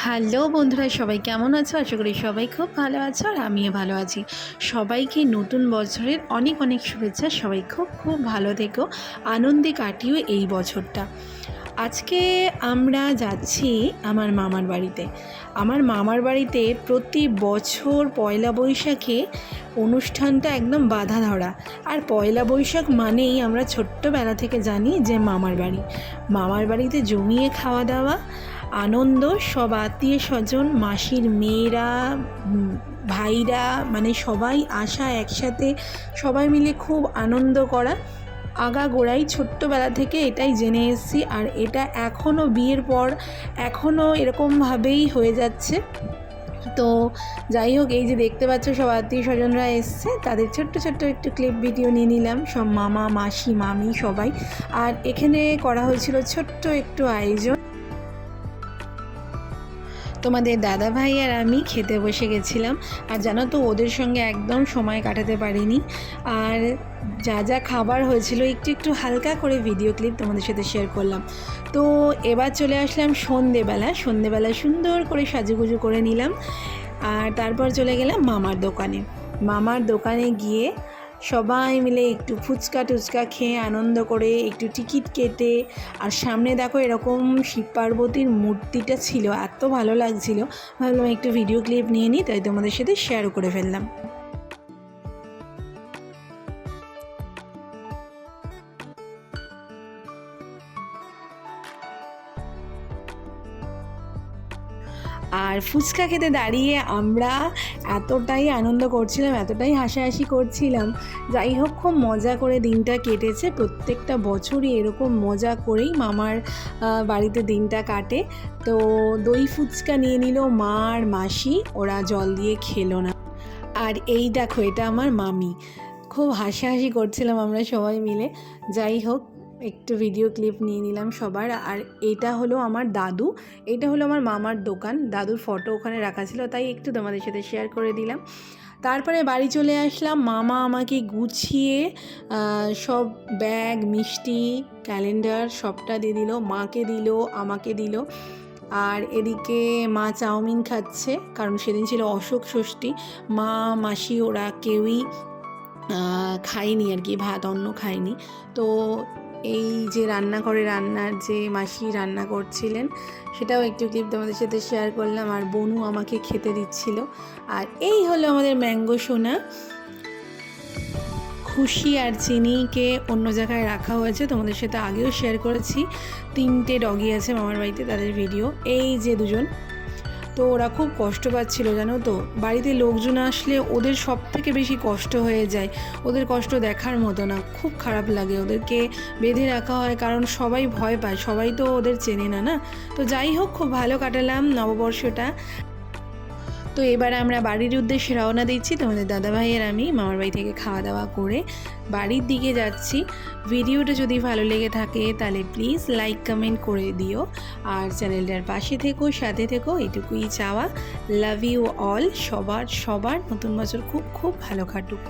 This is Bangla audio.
হ্যালো বন্ধুরা, সবাই কেমন আছো? আশা করি সবাই খুব ভালো আছো আর আমিও ভালো আছি। সবাইকে নতুন বছরের অনেক অনেক শুভেচ্ছা। সবাই খুব খুব ভালো থেকো, আনন্দে কাটিও এই বছরটা। আজকে আমরা যাচ্ছি আমার মামার বাড়িতে। আমার মামার বাড়িতে প্রতি বছর পয়লা বৈশাখে অনুষ্ঠানটা একদম বাঁধা ধরা। আর পয়লা বৈশাখ মানেই আমরা ছোট্টবেলা থেকে জানি যে মামার বাড়িতে জমিয়ে খাওয়া দাওয়া, আনন্দ, সব আত্মীয় স্বজন, মাসির মেয়েরা, ভাইরা, মানে সবাই আসা একসাথে, সবাই মিলে খুব আনন্দ করা। আগাগোড়াই ছোট্টবেলা থেকে এটাই জেনে এসেছি, আর এটা এখনও বিয়ের পর এখনও এরকমভাবেই হয়ে যাচ্ছে। তো যাই হোক, এই যে দেখতে পাচ্ছ সব আত্মীয় স্বজনরা এসছে, তাদের ছোট্ট ছোট্ট একটু ক্লিপ ভিডিও নিয়ে নিলাম, সব মামা মাসি মামি সবাই। আর এখানে করা হয়েছিল ছোট্ট একটু আয়োজন। তোমাদের দাদা ভাই আর আমি খেতে বসে গেছিলাম, আর জানো তো ওদের সঙ্গে একদম সময় কাটাতে পারিনি। আর যা যা খাবার হয়েছিল একটু একটু হালকা করে ভিডিও ক্লিপ তোমাদের সাথে শেয়ার করলাম। তো এবার চলে আসলাম সন্ধেবেলা সুন্দর করে সাজুগুজু করে নিলাম, আর তারপর চলে গেলাম মামার দোকানে গিয়ে সবাই মিলে একটু ফুচকা টুচকা খেয়ে আনন্দ করে একটু টিকিট কেটে। আর সামনে দেখো এরকম শিব পার্বতীর মূর্তিটা ছিল, এত ভালো লাগছিল, ভাবলাম একটু ভিডিও ক্লিপ নিয়ে নিই, তাই তোমাদের সাথে শেয়ারও করে ফেললাম। আর ফুচকা খেতে দাঁড়িয়ে আমরা এতটাই আনন্দ করছিলাম, এতটাই হাসাহাসি করছিলাম। যাই হোক, খুব মজা করে দিনটা কেটেছে। প্রত্যেকটা বছরই এরকম মজা করেই মামার বাড়িতে দিনটা কাটে। তো দই ফুচকা নিয়ে নিল মা আর মাসি, ওরা জল দিয়ে খেলো না। আর এই দেখো, এটা আমার মামি। খুব হাসাহাসি করছিলাম আমরা সবাই মিলে। যাই হোক, একটু ভিডিও ক্লিপ নিয়ে নিলাম সবার। আর এটা হলো আমার দাদু, এটা হলো আমার মামার দোকান। দাদুর ফটো ওখানে রাখা ছিল, তাই একটু তোমাদের সাথে শেয়ার করে দিলাম। তারপরে বাড়ি চলে আসলাম। মামা আমাকে গুছিয়ে সব ব্যাগ, মিষ্টি, ক্যালেন্ডার সবটা দিয়ে দিল, মাকে দিল, আমাকে দিল। আর এদিকে মা চাউমিন খাচ্ছে, কারণ সেদিন ছিল অশোক ষষ্ঠী। মা মাসি ওরা কেউই খায়নি আর কি, ভাত অন্ন খায়নি। তো এই যে রান্নার যে মাসি রান্না করছিলেন, সেটাও একটু ক্লিপ তোমাদের সাথে শেয়ার করলাম। আর বনু আমাকে খেতে দিচ্ছিল। আর এই হলো আমাদের ম্যাঙ্গো সোনা। খুশি আর চিনিকে অন্য জায়গায় রাখা হয়েছে, তোমাদের সাথে আগেও শেয়ার করেছি। 3টে ডগি আছে মামার বাড়িতে, তাদের ভিডিও। এই যে দুজন, তো ওরা খুব কষ্ট পাচ্ছিল জানো তো। বাড়িতে লোকজন আসলে ওদের সব থেকে বেশি কষ্ট হয়ে যায়, ওদের কষ্ট দেখার মতো না, খুব খারাপ লাগে। ওদেরকে বেঁধে রাখা হয়, কারণ সবাই ভয় পায়, সবাই তো ওদের চেনে না না। তো যাই হোক, খুব ভালো কাটালাম নববর্ষটা। তো এবার আমরা বাড়ির উদ্দেশ্যে রওনা দিচ্ছি, তোমাদের দাদাভাই আর আমি মামার বাড়ি থেকে খাওয়া দাওয়া করে বাড়ির দিকে যাচ্ছি। ভিডিওটা যদি ভালো লেগে থাকে তাহলে প্লিজ লাইক কমেন্ট করে দিও, আর চ্যানেলটার পাশে থেকো, সাথে থেকো, এটুকুই চাওয়া। Love you all. সবার নতুন বছর খুব খুব ভালো কাটুক।